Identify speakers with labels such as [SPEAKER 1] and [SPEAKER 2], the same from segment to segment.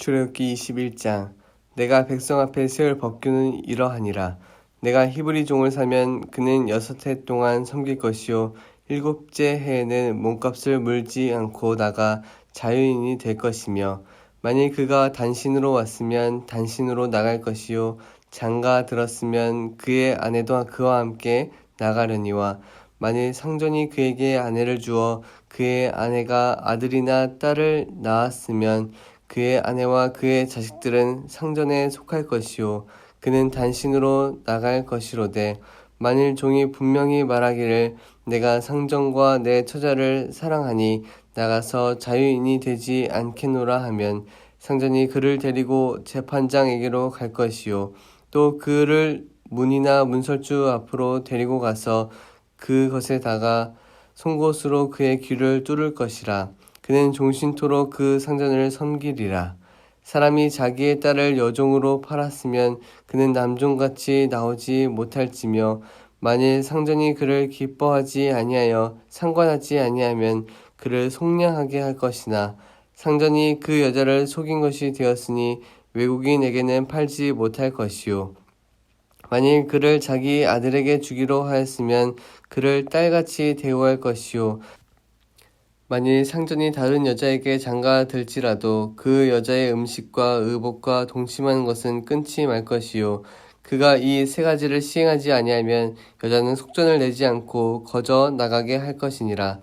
[SPEAKER 1] 출애굽기 21장. 내가 백성 앞에 세울 법규는 이러하니라. 내가 히브리 종을 사면 그는 6해 동안 섬길 것이요 7째 해에는 몸값을 물지 않고 나가 자유인이 될 것이며, 만일 그가 단신으로 왔으면 단신으로 나갈 것이요 장가 들었으면 그의 아내도 그와 함께 나가려니와, 만일 상전이 그에게 아내를 주어 그의 아내가 아들이나 딸을 낳았으면 그의 아내와 그의 자식들은 상전에 속할 것이요 그는 단신으로 나갈 것이로되, 만일 종이 분명히 말하기를 내가 상전과 내 처자를 사랑하니 나가서 자유인이 되지 않겠노라 하면, 상전이 그를 데리고 재판장에게로 갈 것이요 또 그를 문이나 문설주 앞으로 데리고 가서 그것에다가 송곳으로 그의 귀를 뚫을 것이라. 그는 종신토록 그 상전을 섬기리라. 사람이 자기의 딸을 여종으로 팔았으면 그는 남종같이 나오지 못할지며, 만일 상전이 그를 기뻐하지 아니하여 상관하지 아니하면 그를 속량하게 할 것이나, 상전이 그 여자를 속인 것이 되었으니 외국인에게는 팔지 못할 것이요 만일 그를 자기 아들에게 주기로 하였으면 그를 딸같이 대우할 것이요 만일 상전이 다른 여자에게 장가들지라도 그 여자의 음식과 의복과 동침하는 것은 끊지 말 것이요 그가 이 세 가지를 시행하지 아니하면 여자는 속전을 내지 않고 거저 나가게 할 것이니라.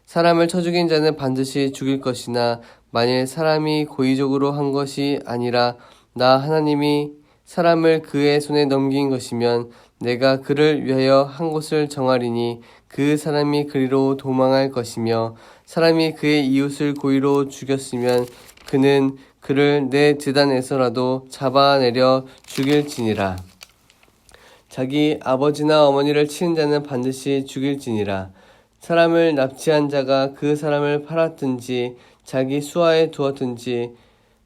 [SPEAKER 1] 사람을 쳐 죽인 자는 반드시 죽일 것이나, 만일 사람이 고의적으로 한 것이 아니라 나 하나님이 사람을 그의 손에 넘긴 것이면 내가 그를 위하여 한 곳을 정하리니 그 사람이 그리로 도망할 것이며, 사람이 그의 이웃을 고의로 죽였으면 그는 그를 내 제단에서라도 잡아내려 죽일지니라. 자기 아버지나 어머니를 치는 자는 반드시 죽일지니라. 사람을 납치한 자가 그 사람을 팔았든지 자기 수하에 두었든지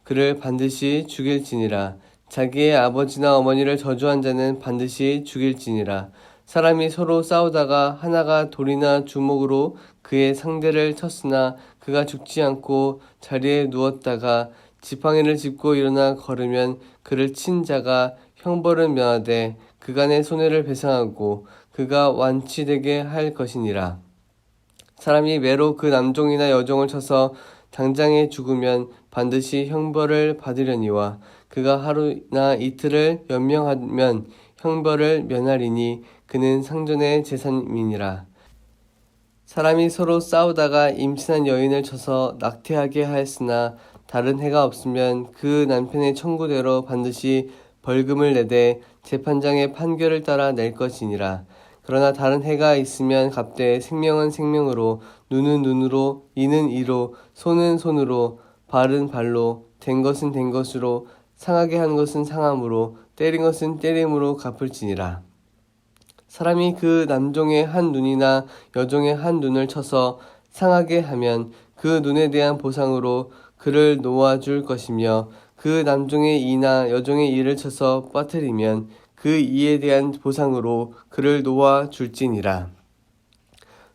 [SPEAKER 1] 그를 반드시 죽일지니라. 자기의 아버지나 어머니를 저주한 자는 반드시 죽일지니라. 사람이 서로 싸우다가 하나가 돌이나 주먹으로 그의 상대를 쳤으나 그가 죽지 않고 자리에 누웠다가 지팡이를 짚고 일어나 걸으면 그를 친 자가 형벌은 면하되 그간의 손해를 배상하고 그가 완치되게 할 것이니라. 사람이 매로 그 남종이나 여종을 쳐서 당장에 죽으면 반드시 형벌을 받으려니와, 그가 하루나 이틀을 연명하면 형벌을 면하리니 그는 상전의 재산이니라. 사람이 서로 싸우다가 임신한 여인을 쳐서 낙태하게 하였으나 다른 해가 없으면 그 남편의 청구대로 반드시 벌금을 내되 재판장의 판결을 따라 낼 것이니라. 그러나 다른 해가 있으면 값되 생명은 생명으로, 눈은 눈으로, 이는 이로, 손은 손으로, 발은 발로, 된 것은 된 것으로, 상하게 한 것은 상함으로, 때린 것은 때림으로 갚을지니라. 사람이 그 남종의 한 눈이나 여종의 한 눈을 쳐서 상하게 하면 그 눈에 대한 보상으로 그를 놓아줄 것이며, 그 남종의 이나 여종의 이를 쳐서 빠뜨리면 그 이에 대한 보상으로 그를 놓아줄지니라.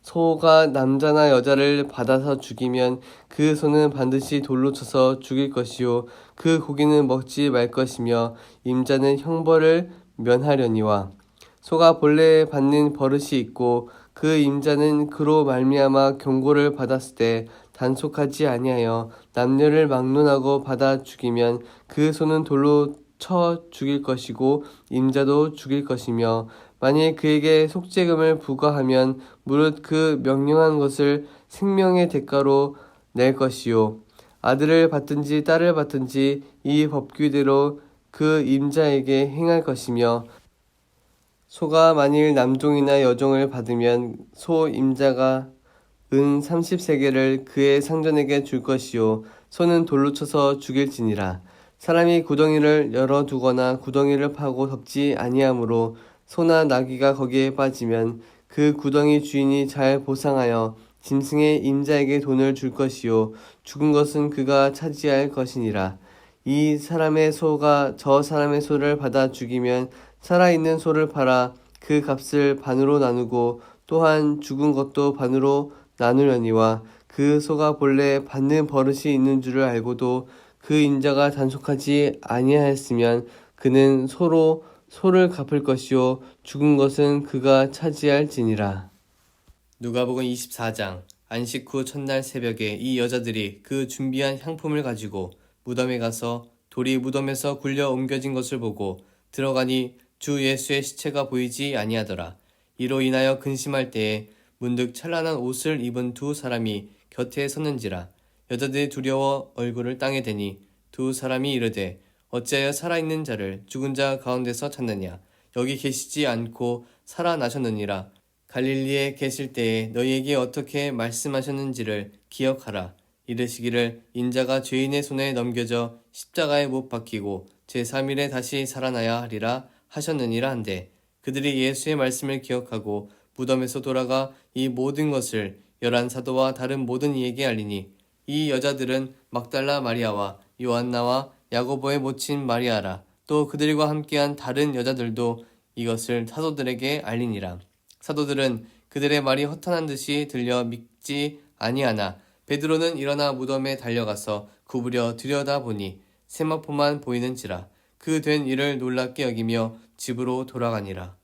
[SPEAKER 1] 소가 남자나 여자를 받아서 죽이면 그 소는 반드시 돌로 쳐서 죽일 것이요 그 고기는 먹지 말 것이며, 임자는 형벌을 면하려니와, 소가 본래 받는 버릇이 있고 그 임자는 그로 말미암아 경고를 받았을 때 단속하지 아니하여 남녀를 막론하고 받아 죽이면 그 소는 돌로 쳐 죽일 것이고 임자도 죽일 것이며, 만일 그에게 속죄금을 부과하면 무릇 그 명령한 것을 생명의 대가로 낼 것이요 아들을 받든지 딸을 받든지 이 법규대로 그 임자에게 행할 것이며, 소가 만일 남종이나 여종을 받으면 소 임자가 은 30세겔을 그의 상전에게 줄 것이요 소는 돌로 쳐서 죽일지니라. 사람이 구덩이를 열어두거나 구덩이를 파고 덮지 아니하므로 소나 나귀가 거기에 빠지면 그 구덩이 주인이 잘 보상하여 짐승의 임자에게 돈을 줄 것이요 죽은 것은 그가 차지할 것이니라. 이 사람의 소가 저 사람의 소를 받아 죽이면 살아있는 소를 팔아 그 값을 반으로 나누고 또한 죽은 것도 반으로 나누려니와, 그 소가 본래 받는 버릇이 있는 줄을 알고도 그 인자가 단속하지 아니하였으면 그는 소로 소를 갚을 것이요 죽은 것은 그가 차지할지니라. 누가복음 24장. 안식 후 첫날 새벽에 이 여자들이 그 준비한 향품을 가지고 무덤에 가서 돌이 무덤에서 굴려 옮겨진 것을 보고 들어가니 주 예수의 시체가 보이지 아니하더라. 이로 인하여 근심할 때에 문득 찬란한 옷을 입은 두 사람이 곁에 섰는지라. 여자들이 두려워 얼굴을 땅에 대니 두 사람이 이르되 어찌하여 살아있는 자를 죽은 자 가운데서 찾느냐. 여기 계시지 않고 살아나셨느니라. 갈릴리에 계실 때에 너희에게 어떻게 말씀하셨는지를 기억하라. 이르시기를 인자가 죄인의 손에 넘겨져 십자가에 못 박히고 제3일에 다시 살아나야 하리라 하셨느니라 한데, 그들이 예수의 말씀을 기억하고 무덤에서 돌아가 이 모든 것을 11사도와 다른 모든 이에게 알리니, 이 여자들은 막달라 마리아와 요한나와 야고보의 모친 마리아라. 또 그들과 함께한 다른 여자들도 이것을 사도들에게 알리니라. 사도들은 그들의 말이 허탄한 듯이 들려 믿지 아니하나 베드로는 일어나 무덤에 달려가서 구부려 들여다보니 세마포만 보이는지라. 그 된 일을 놀랍게 여기며 집으로 돌아가니라.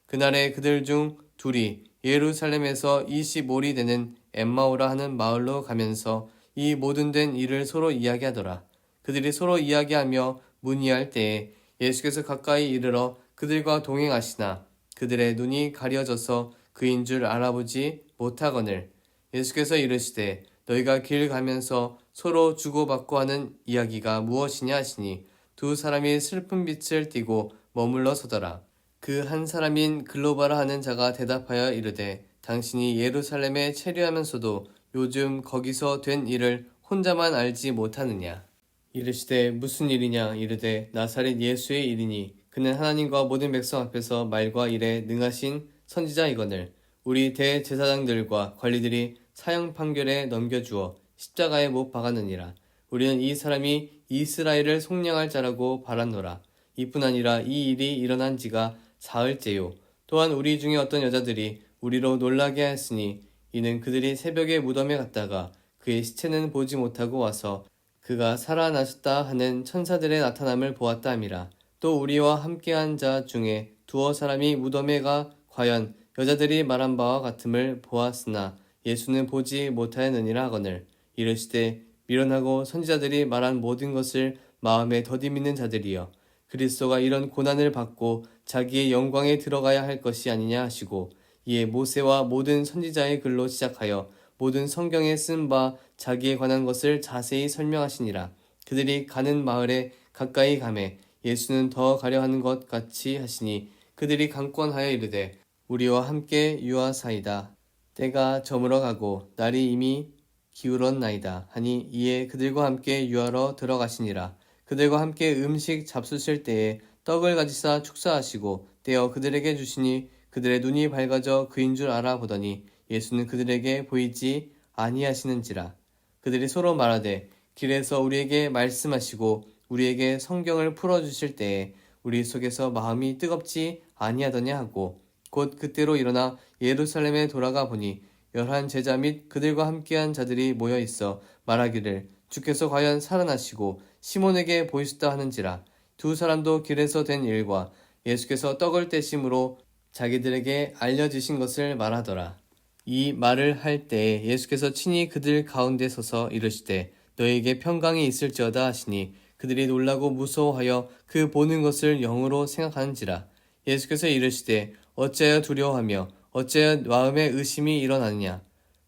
[SPEAKER 1] 그날에 그들 중 둘이 예루살렘에서 25리 되는 엠마오라 하는 마을로 가면서 이 모든 된 일을 서로 이야기하더라. 그들이 서로 이야기하며 문의할 때에 예수께서 가까이 이르러 그들과 동행하시나 그들의 눈이 가려져서 그인 줄 알아보지 못하거늘. 예수께서 이르시되 너희가 길 가면서 서로 주고받고 하는 이야기가 무엇이냐 하시니 두 사람이 슬픈 빛을 띠고 머물러 서더라. 그 한 사람인 글로바라 하는 자가 대답하여 이르되 당신이 예루살렘에 체류하면서도 요즘 거기서 된 일을 혼자만 알지 못하느냐. 이르시되 무슨 일이냐. 이르되 나사렛 예수의 일이니 그는 하나님과 모든 백성 앞에서 말과 일에 능하신 선지자이거늘. 우리 대제사장들과 관리들이 사형 판결에 넘겨주어 십자가에 못 박았느니라. 우리는 이 사람이 이스라엘을 속량할 자라고 바랐노라. 이뿐 아니라 이 일이 일어난 지가 사흘째요. 또한 우리 중에 어떤 여자들이 우리로 놀라게 하였으니 이는 그들이 새벽에 무덤에 갔다가 그의 시체는 보지 못하고 와서 그가 살아나셨다 하는 천사들의 나타남을 보았다 함이라. 또 우리와 함께한 자 중에 두어 사람이 무덤에 가 과연 여자들이 말한 바와 같음을 보았으나 예수는 보지 못하였느니라 하거늘. 이르시되 미련하고 선지자들이 말한 모든 것을 마음에 더디 믿는 자들이여, 그리스도가 이런 고난을 받고 자기의 영광에 들어가야 할 것이 아니냐 하시고, 이에 모세와 모든 선지자의 글로 시작하여 모든 성경에 쓴 바 자기에 관한 것을 자세히 설명하시니라. 그들이 가는 마을에 가까이 가매 예수는 더 가려 하는 것 같이 하시니 그들이 강권하여 이르되 우리와 함께 유하사이다. 때가 저물어 가고 날이 이미 기울었나이다 하니 이에 그들과 함께 유하러 들어가시니라. 그들과 함께 음식 잡수실 때에 떡을 가지사 축사하시고 떼어 그들에게 주시니 그들의 눈이 밝아져 그인 줄 알아보더니 예수는 그들에게 보이지 아니하시는지라. 그들이 서로 말하되 길에서 우리에게 말씀하시고 우리에게 성경을 풀어주실 때에 우리 속에서 마음이 뜨겁지 아니하더냐 하고, 곧 그때로 일어나 예루살렘에 돌아가 보니 11 제자 및 그들과 함께한 자들이 모여 있어 말하기를 주께서 과연 살아나시고 시몬에게 보이셨다 하는지라. 두 사람도 길에서 된 일과 예수께서 떡을 떼심으로 자기들에게 알려주신 것을 말하더라. 이 말을 할 때에 예수께서 친히 그들 가운데 서서 이르시되 너희에게 평강이 있을지어다 하시니 그들이 놀라고 무서워하여 그 보는 것을 영으로 생각하는지라. 예수께서 이르시되 어찌하여 두려워하며 어찌하여 마음에 의심이 일어나느냐.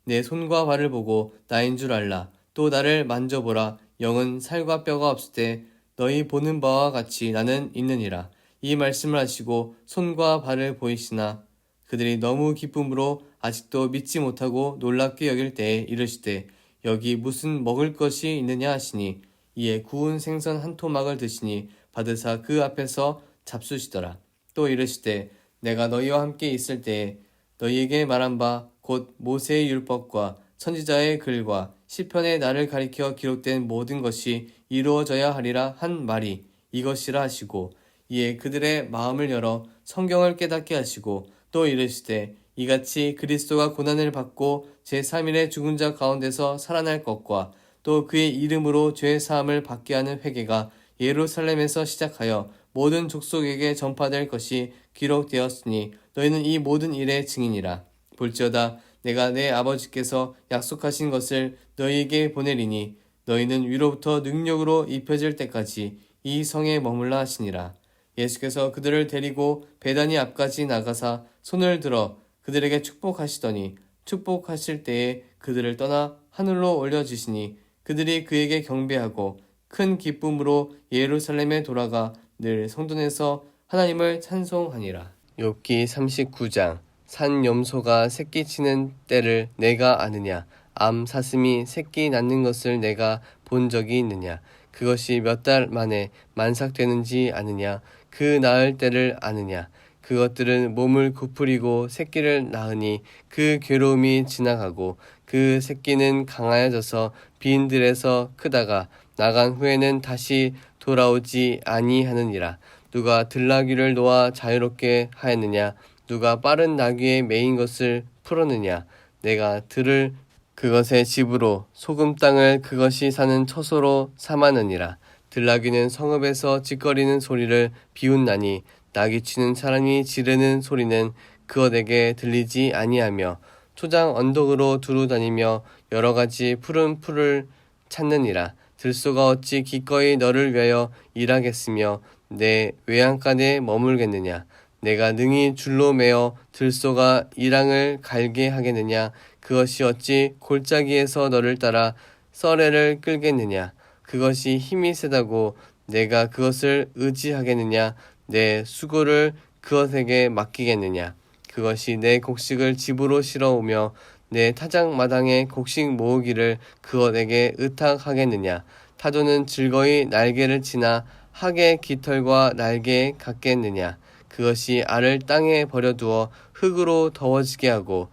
[SPEAKER 1] 내 손과 발을 보고 나인 줄 알라. 또 나를 만져보라. 영은 살과 뼈가 없을 때 너희 보는 바와 같이 나는 있느니라. 이 말씀을 하시고 손과 발을 보이시나 그들이 너무 기쁨으로 아직도 믿지 못하고 놀랍게 여길 때에 이르시되 여기 무슨 먹을 것이 있느냐 하시니 이에 구운 생선 한 토막을 드시니 받으사 그 앞에서 잡수시더라. 또 이르시되 내가 너희와 함께 있을 때에 너희에게 말한 바 곧 모세의 율법과 선지자의 글과 시편에 나를 가리켜 기록된 모든 것이 이루어져야 하리라 한 말이 이것이라 하시고, 이에 그들의 마음을 열어 성경을 깨닫게 하시고 또 이르시되 이같이 그리스도가 고난을 받고 제3일에 죽은 자 가운데서 살아날 것과 또 그의 이름으로 죄 사함을 받게 하는 회개가 예루살렘에서 시작하여 모든 족속에게 전파될 것이 기록되었으니 너희는 이 모든 일의 증인이라. 볼지어다 내가 내 아버지께서 약속하신 것을 너희에게 보내리니 너희는 위로부터 능력으로 입혀질 때까지 이 성에 머물라 하시니라. 예수께서 그들을 데리고 베다니 앞까지 나가사 손을 들어 그들에게 축복하시더니 축복하실 때에 그들을 떠나 하늘로 올려주시니 그들이 그에게 경배하고 큰 기쁨으로 예루살렘에 돌아가 늘 성전에서 하나님을 찬송하니라. 욥기 39장. 산 염소가 새끼 치는 때를 내가 아느냐? 암 사슴이 새끼 낳는 것을 내가 본 적이 있느냐? 그것이 몇 달 만에 만삭되는지 아느냐? 그 낳을 때를 아느냐? 그것들은 몸을 굽으리고 새끼를 낳으니 그 괴로움이 지나가고 그 새끼는 강하여져서 빈 들에서 크다가 나간 후에는 다시 돌아오지 아니하느니라. 누가 들나귀를 놓아 자유롭게 하였느냐? 누가 빠른 나귀에 매인 것을 풀었느냐? 내가 들을 그것의 집으로 소금 땅을 그것이 사는 처소로 삼았느니라. 들나귀는 성읍에서 찌꺼리는 소리를 비웃나니 나귀 치는 사람이 지르는 소리는 그것에게 들리지 아니하며 초장 언덕으로 두루 다니며 여러 가지 푸른 풀을 찾느니라. 들소가 어찌 기꺼이 너를 위하여 일하겠으며 내 외양간에 머물겠느냐? 내가 능히 줄로 매어 들소가 이랑을 갈게 하겠느냐? 그것이 어찌 골짜기에서 너를 따라 썰애를 끌겠느냐? 그것이 힘이 세다고 내가 그것을 의지하겠느냐? 내 수고를 그것에게 맡기겠느냐? 그것이 내 곡식을 집으로 실어오며 내 타작마당에 곡식 모으기를 그것에게 의탁하겠느냐? 타조는 즐거이 날개를 치나 학의 깃털과 날개에 같겠느냐? 그것이 알을 땅에 버려두어 흙으로 더워지게 하고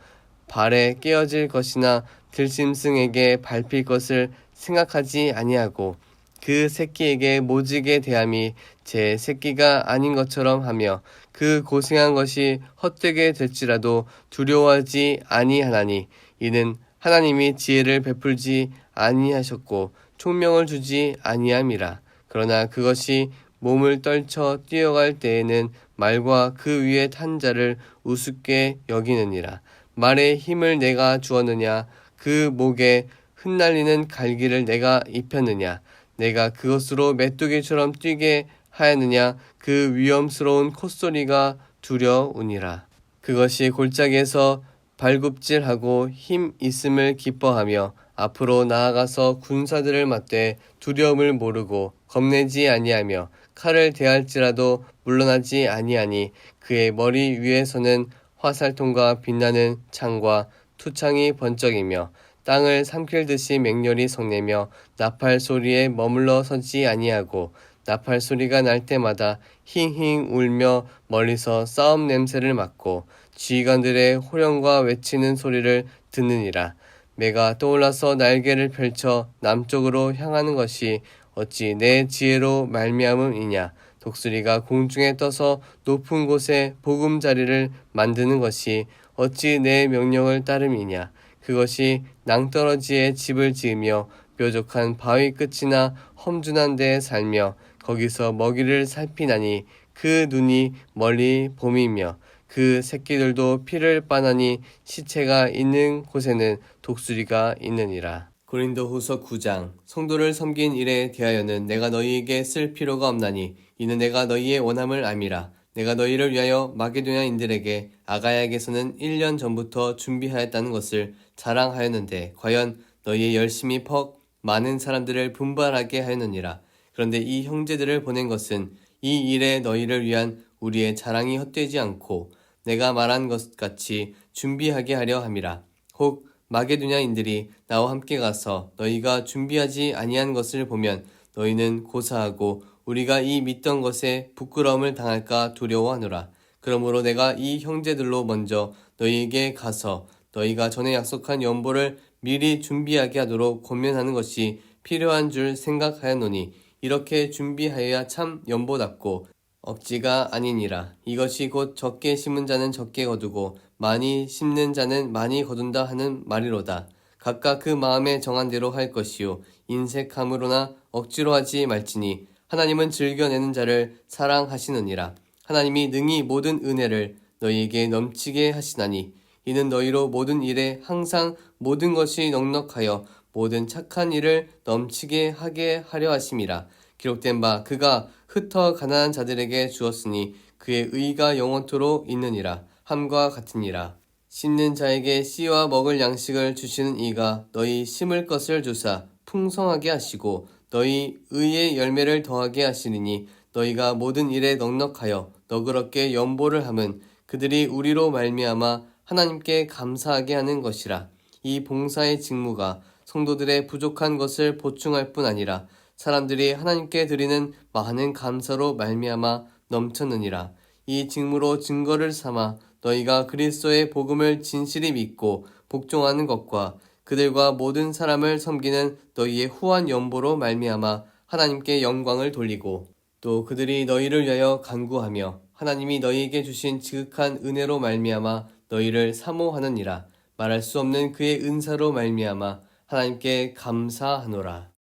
[SPEAKER 1] 발에 깨어질 것이나 들짐승에게 밟힐 것을 생각하지 아니하고 그 새끼에게 모지게 대함이 제 새끼가 아닌 것처럼 하며 그 고생한 것이 헛되게 될지라도 두려워하지 아니하나니 이는 하나님이 지혜를 베풀지 아니하셨고 총명을 주지 아니함이라. 그러나 그것이 몸을 떨쳐 뛰어갈 때에는 말과 그 위에 탄 자를 우습게 여기느니라. 말에 힘을 내가 주었느냐? 그 목에 흩날리는 갈기를 내가 입혔느냐? 내가 그것으로 메뚜기처럼 뛰게 하였느냐? 그 위험스러운 콧소리가 두려우니라. 그것이 골짜기에서 발굽질하고 힘 있음을 기뻐하며 앞으로 나아가서 군사들을 맞대 두려움을 모르고 겁내지 아니하며 칼을 대할지라도 물러나지 아니하니 그의 머리 위에서는 화살통과 빛나는 창과 투창이 번쩍이며 땅을 삼킬 듯이 맹렬히 성내며 나팔 소리에 머물러 서지 아니하고 나팔 소리가 날 때마다 힝힝 울며 멀리서 싸움 냄새를 맡고 지휘관들의 호령과 외치는 소리를 듣느니라. 매가 떠올라서 날개를 펼쳐 남쪽으로 향하는 것이 어찌 내 지혜로 말미암음이냐? 독수리가 공중에 떠서 높은 곳에 보금자리를 만드는 것이 어찌 내 명령을 따름이냐? 그것이 낭떠러지에 집을 지으며 뾰족한 바위 끝이나 험준한 데에 살며 거기서 먹이를 살피나니 그 눈이 멀리 봄이며 그 새끼들도 피를 빠나니 시체가 있는 곳에는 독수리가 있느니라. 고린도후서 9장. 성도를 섬긴 일에 대하여는 내가 너희에게 쓸 필요가 없나니 이는 내가 너희의 원함을 암이라. 내가 너희를 위하여 마게도냐인들에게 아가야에게서는 1년 전부터 준비하였다는 것을 자랑하였는데 과연 너희의 열심이 퍽 많은 사람들을 분발하게 하였느니라. 그런데 이 형제들을 보낸 것은 이 일에 너희를 위한 우리의 자랑이 헛되지 않고 내가 말한 것 같이 준비하게 하려 함이라. 혹 마게도냐인들이 나와 함께 가서 너희가 준비하지 아니한 것을 보면 너희는 고사하고 우리가 이 믿던 것에 부끄러움을 당할까 두려워하노라. 그러므로 내가 이 형제들로 먼저 너희에게 가서 너희가 전에 약속한 연보를 미리 준비하게 하도록 권면하는 것이 필요한 줄 생각하였노니 이렇게 준비하여야 참 연보답고 억지가 아니니라. 이것이 곧 적게 심은 자는 적게 거두고 많이 심는 자는 많이 거둔다 하는 말이로다. 각각 그 마음에 정한 대로 할 것이요 인색함으로나 억지로 하지 말지니 하나님은 즐겨내는 자를 사랑하시느니라. 하나님이 능히 모든 은혜를 너희에게 넘치게 하시나니 이는 너희로 모든 일에 항상 모든 것이 넉넉하여 모든 착한 일을 넘치게 하게 하려 하심이라. 기록된 바 그가 흩어 가난한 자들에게 주었으니 그의 의가 영원토록 있느니라. 함과 같으니라. 심는 자에게 씨와 먹을 양식을 주시는 이가 너희 심을 것을 주사 풍성하게 하시고 너희 의의 열매를 더하게 하시리니 너희가 모든 일에 넉넉하여 너그럽게 연보를 함은 그들이 우리로 말미암아 하나님께 감사하게 하는 것이라. 이 봉사의 직무가 성도들의 부족한 것을 보충할 뿐 아니라 사람들이 하나님께 드리는 많은 감사로 말미암아 넘쳤느니라. 이 직무로 증거를 삼아 너희가 그리스도의 복음을 진실히 믿고 복종하는 것과 그들과 모든 사람을 섬기는 너희의 후한 연보로 말미암아 하나님께 영광을 돌리고 또 그들이 너희를 위하여 간구하며 하나님이 너희에게 주신 지극한 은혜로 말미암아 너희를 사모하느니라. 말할 수 없는 그의 은사로 말미암아 하나님께 감사하노라.